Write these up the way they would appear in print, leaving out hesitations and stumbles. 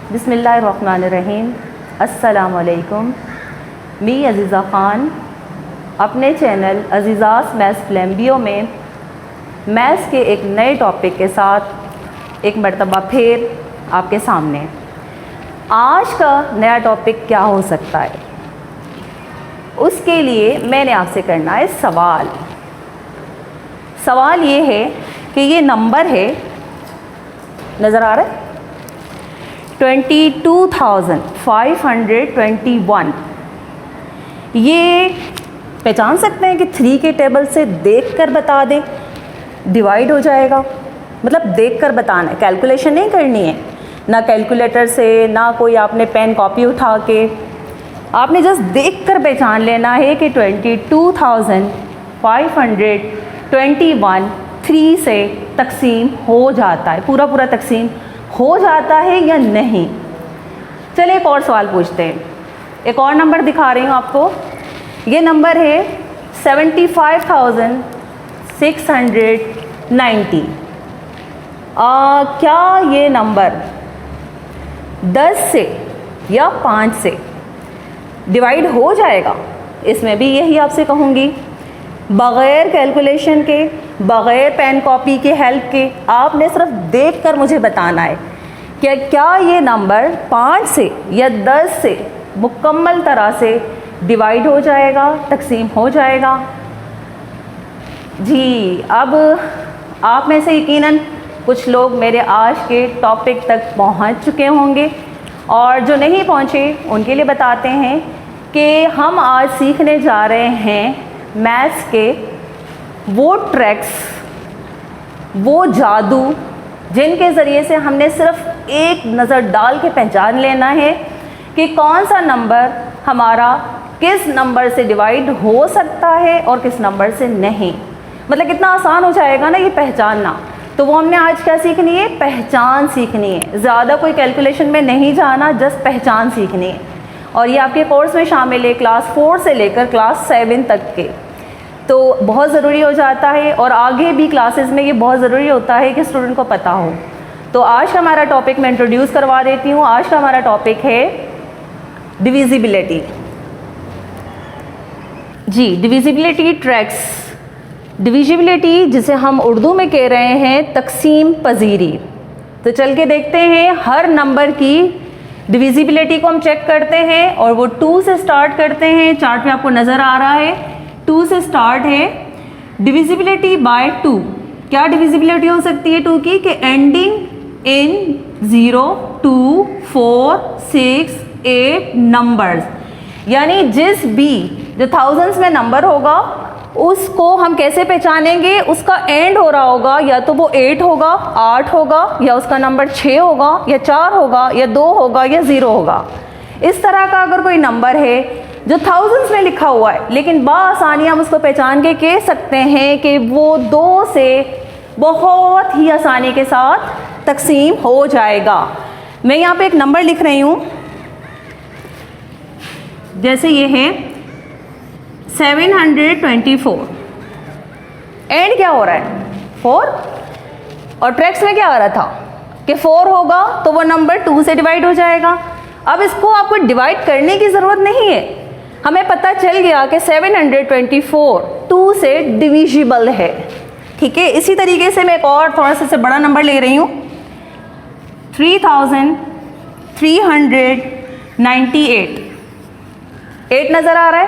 बिस्मिल्लाहिर्रहमानिर्रहीम। अस्सलामुअलैकुम। मी अज़ीज़ा ख़ान अपने चैनल अज़ीज़ास मैथ्स फ्लैम्बियो में मैथ्स के एक नए टॉपिक के साथ एक मरतबा फिर आपके सामने। आज का नया टॉपिक क्या हो सकता है, उसके लिए मैंने आपसे करना है सवाल। सवाल ये है कि ये नंबर है, नज़र आ रहा है 22,521। ये पहचान सकते हैं कि 3 के टेबल से देखकर बता दें, डिवाइड हो जाएगा। मतलब देखकर बताना है, कैलकुलेशन नहीं करनी है, ना कैलकुलेटर से, ना कोई आपने पेन कॉपी उठा के, आपने जस्ट देखकर पहचान लेना है कि 22,521 3 से तकसीम हो जाता है, पूरा पूरा तकसीम हो जाता है या नहीं। चलिए एक और सवाल पूछते हैं। एक और नंबर दिखा रही हूँ आपको। ये नंबर है 75,690। क्या ये नंबर 10 से या 5 से डिवाइड हो जाएगा? इसमें भी यही आपसे कहूँगी, बग़ैर कैलकुलेशन के, बग़ैर पेन कॉपी के हेल्प के, आपने सिर्फ देखकर मुझे बताना है कि क्या ये नंबर 5 से या 10 से मुकम्मल तरह से डिवाइड हो जाएगा, तकसीम हो जाएगा। जी, अब आप में से यकीनन कुछ लोग मेरे आज के टॉपिक तक पहुंच चुके होंगे, और जो नहीं पहुंचे उनके लिए बताते हैं कि हम आज सीखने जा रहे हैं मैथ्स के वो ट्रैक्स, वो जादू जिनके ज़रिए से हमने सिर्फ एक नज़र डाल के पहचान लेना है कि कौन सा नंबर हमारा किस नंबर से डिवाइड हो सकता है और किस नंबर से नहीं। मतलब कितना आसान हो जाएगा ना ये पहचानना। तो वो हमने आज क्या सीखनी है? पहचान सीखनी है। ज़्यादा कोई कैलकुलेशन में नहीं जाना, जस्ट पहचान सीखनी है। और ये आपके कोर्स में शामिल है क्लास 4 से लेकर क्लास 7 तक के। तो बहुत ज़रूरी हो जाता है, और आगे भी क्लासेस में ये बहुत ज़रूरी होता है कि स्टूडेंट को पता हो। तो आज का हमारा टॉपिक मैं इंट्रोड्यूस करवा देती हूँ। आज का हमारा टॉपिक है डिविजिबिलिटी। जी, डिविजिबिलिटी ट्रैक्स। डिविजिबिलिटी जिसे हम उर्दू में कह रहे हैं तकसीम पजीरी। तो चल के देखते हैं, हर नंबर की डिविजिबिलिटी को हम चेक करते हैं, और वो 2 से स्टार्ट करते हैं। चार्ट पे आपको नज़र आ रहा है 2 से स्टार्ट है। Divisibility bye 2। क्या डिविजिबिलिटी हो सकती है 2 की? कि एंडिंग इन 0, 2, 4, 6, 8 नंबर्स। यानी जिस भी जो थाउजेंड्स में नंबर होगा उसको हम कैसे पहचानेंगे? उसका एंड हो रहा होगा, या तो वो 8 होगा, 8 होगा, या उसका नंबर 6 होगा, या 4 होगा, या 2 होगा, या 0 होगा। इस तरह का अगर कोई नंबर है जो थाउजेंड्स में लिखा हुआ है, लेकिन बआसानी हम उसको पहचान के कह सकते हैं कि वो 2 से बहुत ही आसानी के साथ तकसीम हो जाएगा। मैं यहाँ पे एक नंबर लिख रही हूँ, जैसे ये है 724। एंड क्या हो रहा है? 4। और ट्रैक्स में क्या आ रहा था कि 4 होगा तो वो नंबर 2 से डिवाइड हो जाएगा। अब इसको आपको डिवाइड करने की ज़रूरत नहीं है, हमें पता चल गया कि 724 2 से डिविजिबल है। ठीक है, इसी तरीके से मैं एक और थोड़ा सा बड़ा नंबर ले रही हूँ, 3,398। 8 नज़र आ रहा है।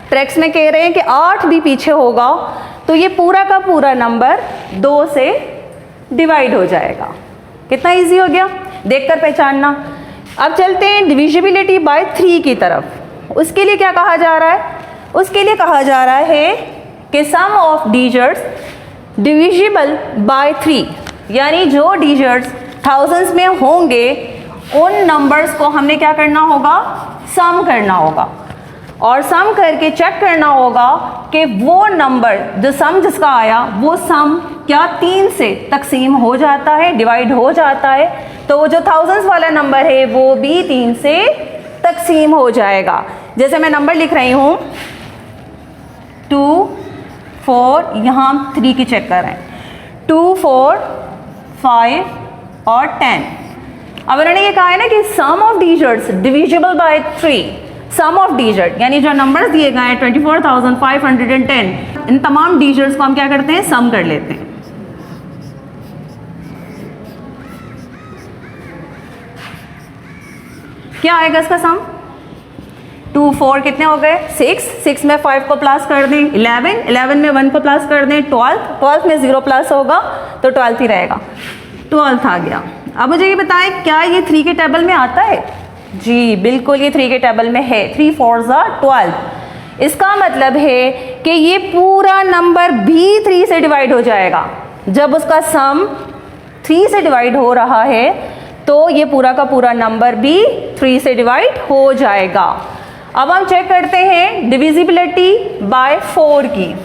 ट्रैक्स में कह रहे हैं कि 8 भी पीछे होगा तो ये पूरा का पूरा नंबर 2 से डिवाइड हो जाएगा। कितना इजी हो गया देखकर पहचानना। अब चलते हैं डिविजिबिलिटी बाय 3 की तरफ। उसके लिए क्या कहा जा रहा है? उसके लिए कहा जा रहा है कि sum of digits divisible by 3, यानी जो डिजिट्स थाउजेंड्स में होंगे उन नंबर्स को हमने क्या करना होगा? सम करना होगा, और सम करके चेक करना होगा कि वो नंबर जो सम जिसका आया वो सम क्या 3 से तकसीम हो जाता है, डिवाइड हो जाता है। तो वो जो थाउजेंड्स वाला नंबर है वो भी 3 से तकसीम हो जाएगा। जैसे मैं नंबर लिख रही हूँ 2, 4, यहाँ हम 3 की चेक कर रहे हैं, 2, 4, 5 और 10। अब उन्होंने ये कहा है ना कि sum of digits divisible by 3, sum of digit यानी जो नंबर्स दिए गए हैं 24,510, इन तमाम डिजिट्स को हम क्या करते हैं, सम कर लेते हैं। क्या आएगा इसका सम? 2 4 कितने हो गए? 6 में 5 को प्लस कर दें, 11 में 1 को प्लस कर दें, 12 में 0 प्लस होगा तो 12 ही रहेगा, 12 आ गया। अब मुझे ये बताएं क्या ये 3 के टेबल में आता है? जी बिल्कुल, ये 3 के टेबल में है। 3 4s are 12। इसका मतलब है कि ये पूरा नंबर भी 3 से डिवाइड हो जाएगा। जब उसका सम 3 से डिवाइड हो रहा है तो ये पूरा का पूरा नंबर भी 3 से डिवाइड हो जाएगा। अब हम चेक करते हैं डिविजिबिलिटी बाय 4 की।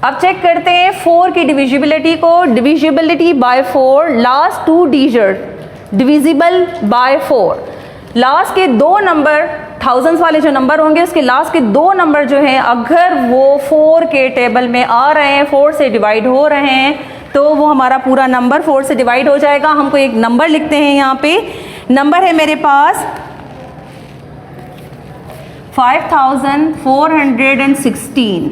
अब चेक करते हैं 4 की डिविजिबिलिटी को। Divisibility bye 4, last 2 digit divisible by 4। Last के 2 नंबर, थाउजेंड्स वाले जो नंबर होंगे उसके लास्ट के 2 नंबर जो हैं अगर वो 4 के टेबल में आ रहे हैं, 4 से डिवाइड हो रहे हैं, तो वो हमारा पूरा नंबर 4 से डिवाइड हो जाएगा। हमको एक नंबर लिखते हैं यहाँ पे। नंबर है मेरे पास 5416।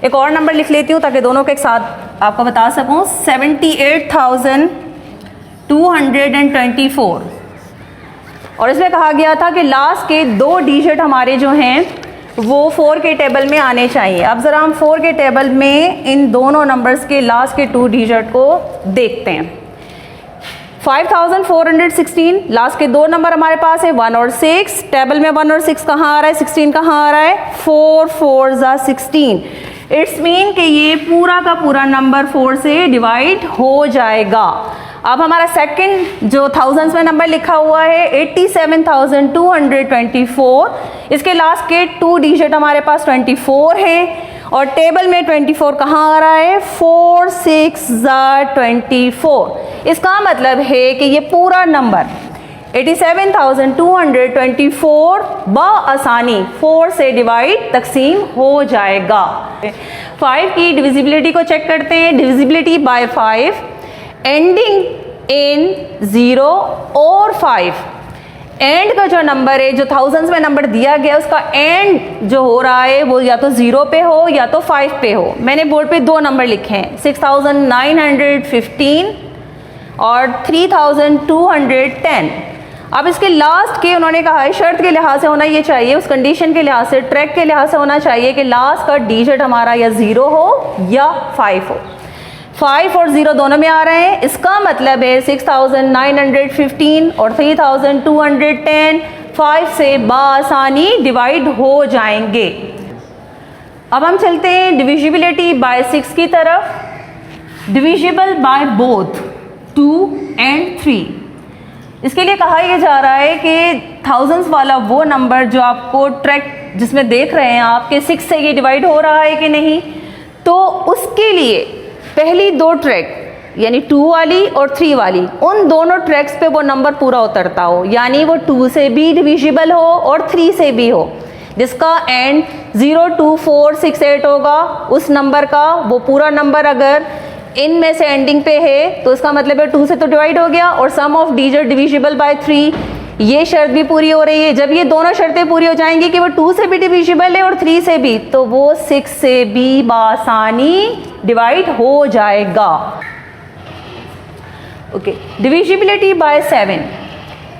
एक और नंबर लिख लेती हूँ ताकि दोनों के एक साथ आपको बता सकूँ। 78,224। और इसमें कहा गया था कि लास्ट के 2 डिजिट हमारे जो हैं वो 4 के टेबल में आने चाहिए। अब ज़रा हम 4 के टेबल में इन दोनों नंबर्स के लास्ट के 2 डिजिट को देखते हैं। 5416, लास्ट के 2 नंबर हमारे पास है 1 और 6। टेबल में 1 और 6 कहाँ आ रहा है, 16 कहाँ आ रहा है? 4 4s are 16। इट्स मीन कि ये पूरा का पूरा नंबर 4 से डिवाइड हो जाएगा। अब हमारा सेकंड जो थाउजेंड्स में नंबर लिखा हुआ है 87,224। इसके लास्ट के 2 डिजिट हमारे पास 24 है और टेबल में 24 कहाँ आ रहा है? 4 6s are 24। इसका मतलब है कि ये पूरा नंबर 87,224 बआसानी 4 से डिवाइड तकसीम हो जाएगा। 5 की डिविजिबिलिटी को चेक करते हैं। डिविजिबिलिटी बाय 5 एंडिंग इन 0 और 5। एंड का जो नंबर है, जो थाउजेंड्स में नंबर दिया गया उसका एंड जो हो रहा है वो या तो 0 पे हो या तो 5 पे हो। मैंने बोर्ड पे 2 नंबर लिखे हैं, 6915 और 3210। अब इसके लास्ट के उन्होंने कहा है शर्त के लिहाज से होना ये चाहिए, उस कंडीशन के लिहाज से, ट्रैक के लिहाज से होना चाहिए कि लास्ट का डिजिट हमारा या 0 हो या 5 हो। 5 और 0 दोनों में आ रहे हैं। इसका मतलब है 6915 और 3210 5 से बासानी डिवाइड हो जाएंगे। अब हम चलते हैं डिविजिबिलिटी बाय 6 की तरफ। Divisible by both 2 and 3। इसके लिए कहा यह जा रहा है कि थाउजेंड्स वाला वो नंबर जो आपको ट्रैक जिसमें देख रहे हैं आपके 6 से ये डिवाइड हो रहा है कि नहीं, तो उसके लिए पहली 2 ट्रैक यानी 2 वाली और 3 वाली, उन दोनों ट्रैक्स पे वो नंबर पूरा उतरता हो, यानी वो 2 से भी डिविजिबल हो और 3 से भी हो, जिसका एंड 02468 होगा। उस नंबर का वो पूरा नंबर अगर इनमें से एंडिंग पे है तो इसका मतलब है 2 से तो डिवाइड हो गया और सम ऑफ डिजिट डिविजिबल बाय 3, ये शर्त भी पूरी हो रही है। जब ये दोनों शर्तें पूरी हो जाएंगी कि वो 2 से भी डिविजिबल है और 3 से भी, तो वो 6 से भी बासानी डिवाइड हो जाएगा। Okay, divisibility bye 7।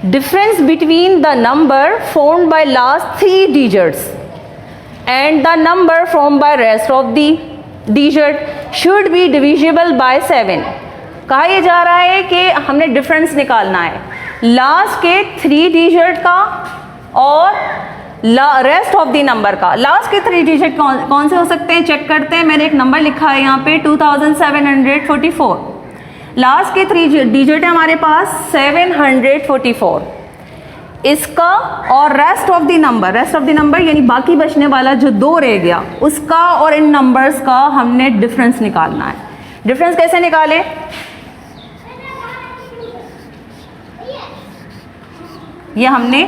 Difference between the number formed by last 3 digits and the number formed by rest of the digit should be divisible by 7। कहा यह जा रहा है कि हमने डिफरेंस निकालना है लास्ट के 3 डिजिट का और रेस्ट ऑफ द नंबर का। लास्ट के 3 डिजिट कौन से हो सकते हैं, चेक करते हैं। मैंने एक नंबर लिखा है यहाँ पे 2744। लास्ट के 3 डिजिट है हमारे पास 744। इसका और रेस्ट ऑफ द नंबर यानी बाकी बचने वाला जो 2 रह गया उसका और इन नंबर्स का हमने डिफरेंस निकालना है। डिफरेंस कैसे निकाले, ये हमने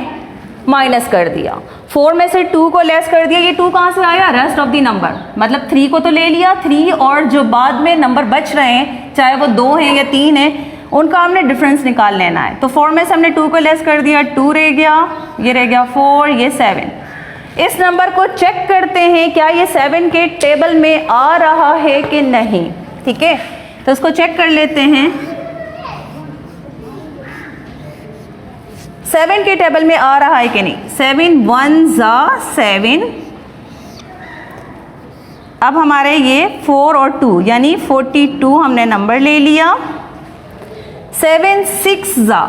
माइनस कर दिया। 4 में से 2 को लेस कर दिया। ये 2 कहाँ से आया, रेस्ट ऑफ द नंबर, मतलब 3 को तो ले लिया, 3 और जो बाद में नंबर बच रहे हैं चाहे वो 2 हैं या 3 हैं उनका हमने डिफरेंस निकाल लेना है। तो 4 में से हमने 2 को लेस कर दिया, 2 रह गया, ये रह गया 4, ये 7। इस नंबर को चेक करते हैं क्या ये 7 के टेबल में आ रहा है कि नहीं। ठीक है, तो इसको चेक कर लेते हैं। 7 के टेबल में आ रहा है कि नहीं। 7 1 ज़ा 7। अब हमारे ये 4 और 2 यानी 42 हमने नंबर ले लिया। 7 6 ज़ा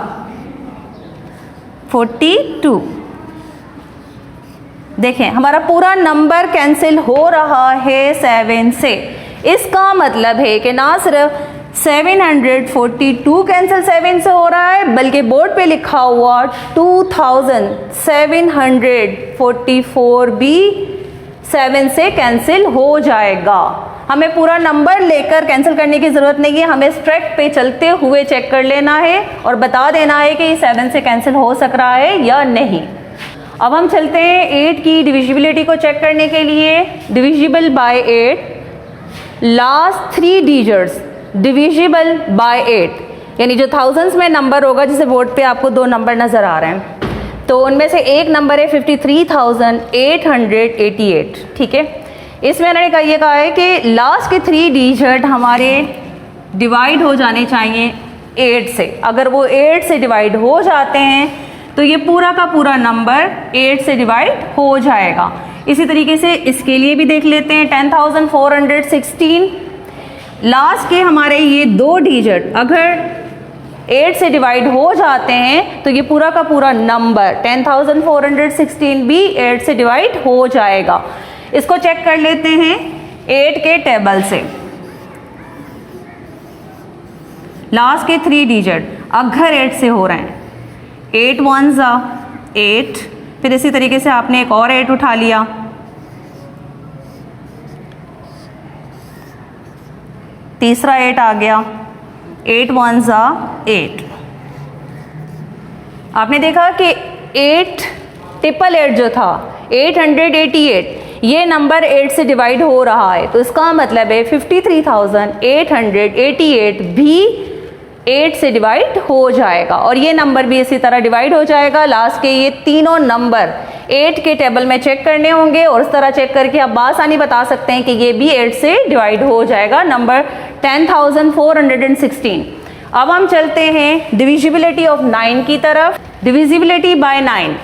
42। देखें हमारा पूरा नंबर कैंसिल हो रहा है 7 से। इसका मतलब है कि ना सिर्फ 742 कैंसिल 7 से हो रहा है, बल्कि बोर्ड पे लिखा हुआ 2744 भी 7 से कैंसिल हो जाएगा। हमें पूरा नंबर लेकर कैंसिल करने की ज़रूरत नहीं है, हमें स्ट्रेट पे चलते हुए चेक कर लेना है और बता देना है कि 7 से कैंसिल हो सक रहा है या नहीं। अब हम चलते हैं 8 की डिविजिबिलिटी को चेक करने के लिए। Divisible by 8, last 3 digits divisible bye 8, यानी जो थाउजेंड्स में नंबर होगा, जैसे बोर्ड पे आपको 2 नंबर नज़र आ रहे हैं, तो उनमें से एक नंबर है 53,888। ठीक है, इसमें उन्होंने ये कहा है कि लास्ट के 3 डिजिट हमारे डिवाइड हो जाने चाहिए 8 से। अगर वो 8 से डिवाइड हो जाते हैं तो ये पूरा का पूरा नंबर 8 से डिवाइड हो जाएगा। इसी तरीके से इसके लिए भी देख लेते हैं। 10,416 लास्ट के हमारे ये 2 डिजिट अगर 8 से डिवाइड हो जाते हैं तो ये पूरा का पूरा नंबर 10,416 भी 8 से डिवाइड हो जाएगा। इसको चेक कर लेते हैं 8 के टेबल से। लास्ट के 3 डिजिट अगर 8 से हो रहे हैं, 8 1 ज़ा 8, फिर इसी तरीके से आपने एक और 8 उठा लिया, तीसरा 8 आ गया, 8 1 ज़ा 8। आपने देखा कि 888 जो था 888, ये नंबर 8 से डिवाइड हो रहा है, तो इसका मतलब है 53,888 भी 8 से डिवाइड हो जाएगा और ये नंबर भी इसी तरह डिवाइड हो जाएगा। लास्ट के ये तीनों नंबर 8 के टेबल में चेक करने होंगे और इस तरह चेक करके आप आसानी बता सकते हैं कि ये भी 8 से डिवाइड हो जाएगा, नंबर 10,416। अब हम चलते हैं डिविजिबिलिटी ऑफ 9 की तरफ। डिविजिबिलिटी बाय 9,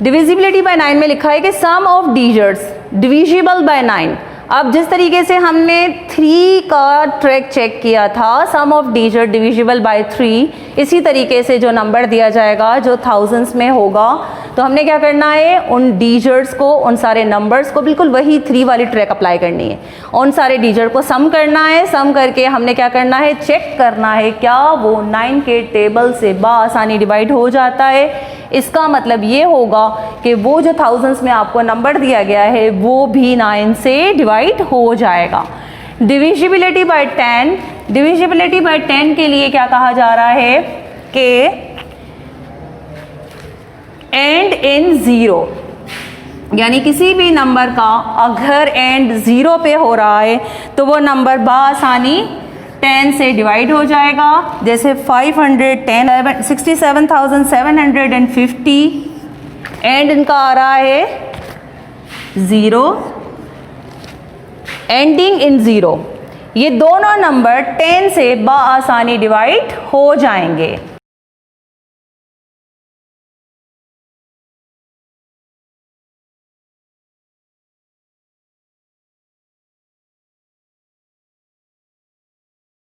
डिविजिबिलिटी बाय 9 में लिखा है कि sum of digits divisible bye 9। अब जिस तरीके से हमने 3 का ट्रैक चेक किया था, सम ऑफ डिजिट डिविजिबल बाय 3, इसी तरीके से जो नंबर दिया जाएगा जो थाउजेंड्स में होगा, तो हमने क्या करना है, उन डिजिट्स को, उन सारे नंबर्स को बिल्कुल वही 3 वाली ट्रैक अप्लाई करनी है। उन सारे डिजिट को सम करना है, सम करके हमने क्या करना है, चेक करना है क्या वो 9 के टेबल से बआसानी डिवाइड हो जाता है। इसका मतलब ये होगा कि वो जो थाउजेंड्स में आपको नंबर दिया गया है वो भी 9 से डिवाइड हो जाएगा। डिविजिबिलिटी बाय 10, डिविजिबिलिटी बाय 10 के लिए क्या कहा जा रहा है कि एंड इन 0, यानी किसी भी नंबर का अगर एंड 0 पे हो रहा है तो वो नंबर बआसानी 10 से डिवाइड हो जाएगा। जैसे 510, 67,750 एंड इनका आ रहा है 0, एंडिंग इन 0, ये दोनों नंबर 10 से बआसानी डिवाइड हो जाएंगे।